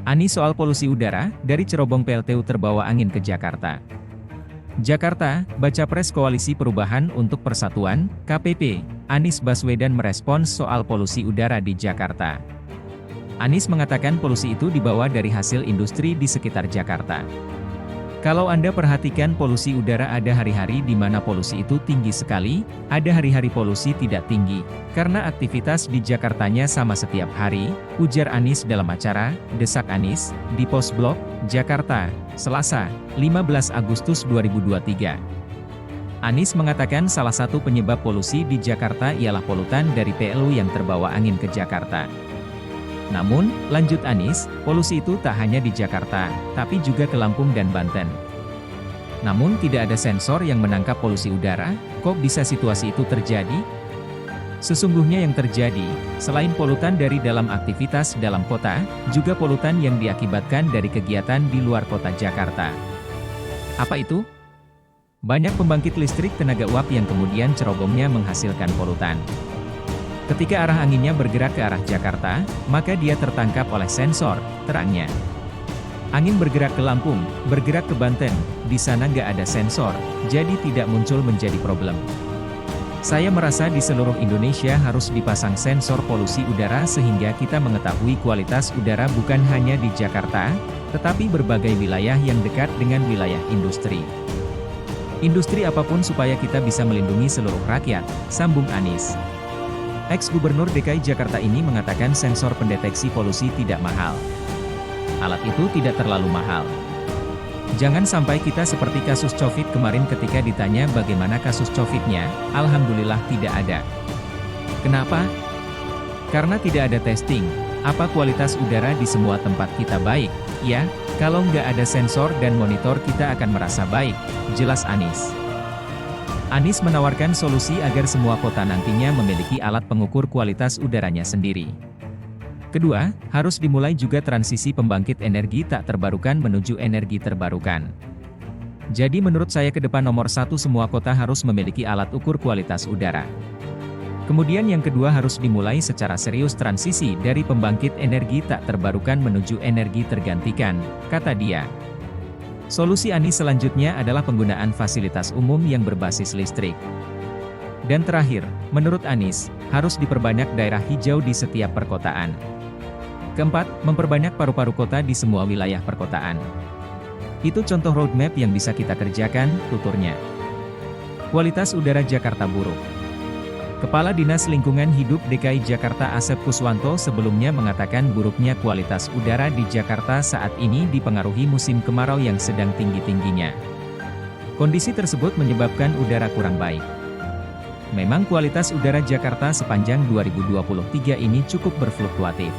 Anies soal polusi udara, dari cerobong PLTU terbawa angin ke Jakarta. Jakarta, baca pres Koalisi Perubahan untuk Persatuan, KPP, Anies Baswedan merespons soal polusi udara di Jakarta. Anies mengatakan polusi itu dibawa dari hasil industri di sekitar Jakarta. Kalau Anda perhatikan polusi udara, ada hari-hari di mana polusi itu tinggi sekali, ada hari-hari polusi tidak tinggi, karena aktivitas di Jakartanya sama setiap hari, ujar Anies dalam acara Desak Anies, di Postblok, Jakarta, Selasa, 15 Agustus 2023. Anies mengatakan salah satu penyebab polusi di Jakarta ialah polutan dari PLTU yang terbawa angin ke Jakarta. Namun, lanjut Anies, polusi itu tak hanya di Jakarta, tapi juga ke Lampung dan Banten. Namun tidak ada sensor yang menangkap polusi udara, kok bisa situasi itu terjadi? Sesungguhnya yang terjadi, selain polutan dari dalam aktivitas dalam kota, juga polutan yang diakibatkan dari kegiatan di luar kota Jakarta. Apa itu? Banyak pembangkit listrik tenaga uap yang kemudian cerobongnya menghasilkan polutan. Ketika arah anginnya bergerak ke arah Jakarta, maka dia tertangkap oleh sensor, terangnya. Angin bergerak ke Lampung, bergerak ke Banten, di sana nggak ada sensor, jadi tidak muncul menjadi problem. Saya merasa di seluruh Indonesia harus dipasang sensor polusi udara sehingga kita mengetahui kualitas udara bukan hanya di Jakarta, tetapi berbagai wilayah yang dekat dengan wilayah industri. Industri apapun supaya kita bisa melindungi seluruh rakyat, sambung Anies. Ex-Gubernur DKI Jakarta ini mengatakan sensor pendeteksi polusi tidak mahal. Alat itu tidak terlalu mahal. Jangan sampai kita seperti kasus COVID kemarin ketika ditanya bagaimana kasus COVID-nya, alhamdulillah tidak ada. Kenapa? Karena tidak ada testing. Apa kualitas udara di semua tempat kita baik? Ya, kalau nggak ada sensor dan monitor kita akan merasa baik, jelas Anies. Anies menawarkan solusi agar semua kota nantinya memiliki alat pengukur kualitas udaranya sendiri. Kedua, harus dimulai juga transisi pembangkit energi tak terbarukan menuju energi terbarukan. Jadi menurut saya ke depan nomor satu semua kota harus memiliki alat ukur kualitas udara. Kemudian yang kedua harus dimulai secara serius transisi dari pembangkit energi tak terbarukan menuju energi tergantikan, kata dia. Solusi Anies selanjutnya adalah penggunaan fasilitas umum yang berbasis listrik. Dan terakhir, menurut Anies, harus diperbanyak daerah hijau di setiap perkotaan. Keempat, memperbanyak paru-paru kota di semua wilayah perkotaan. Itu contoh roadmap yang bisa kita kerjakan, tuturnya. Kualitas udara Jakarta buruk. Kepala Dinas Lingkungan Hidup DKI Jakarta Asep Kuswanto sebelumnya mengatakan buruknya kualitas udara di Jakarta saat ini dipengaruhi musim kemarau yang sedang tinggi-tingginya. Kondisi tersebut menyebabkan udara kurang baik. Memang kualitas udara Jakarta sepanjang 2023 ini cukup berfluktuatif.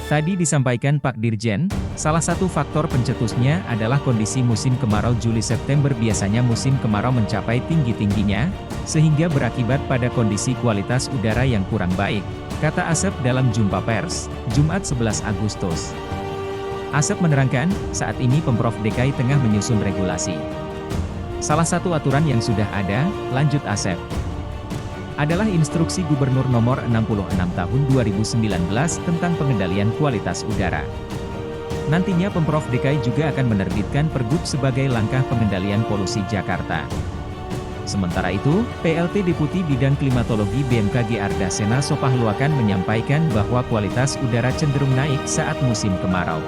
Tadi disampaikan Pak Dirjen, salah satu faktor pencetusnya adalah kondisi musim kemarau Juli-September biasanya musim kemarau mencapai tinggi-tingginya, sehingga berakibat pada kondisi kualitas udara yang kurang baik, kata Asep dalam jumpa pers, Jumat 11 Agustus. Asep menerangkan, saat ini Pemprov DKI tengah menyusun regulasi. Salah satu aturan yang sudah ada, lanjut Asep, adalah Instruksi Gubernur Nomor 66 Tahun 2019 tentang pengendalian kualitas udara. Nantinya Pemprov DKI juga akan menerbitkan Pergub sebagai langkah pengendalian polusi Jakarta. Sementara itu, PLT Deputi Bidang Klimatologi BMKG Arda Sena Sopahluakan menyampaikan bahwa kualitas udara cenderung naik saat musim kemarau.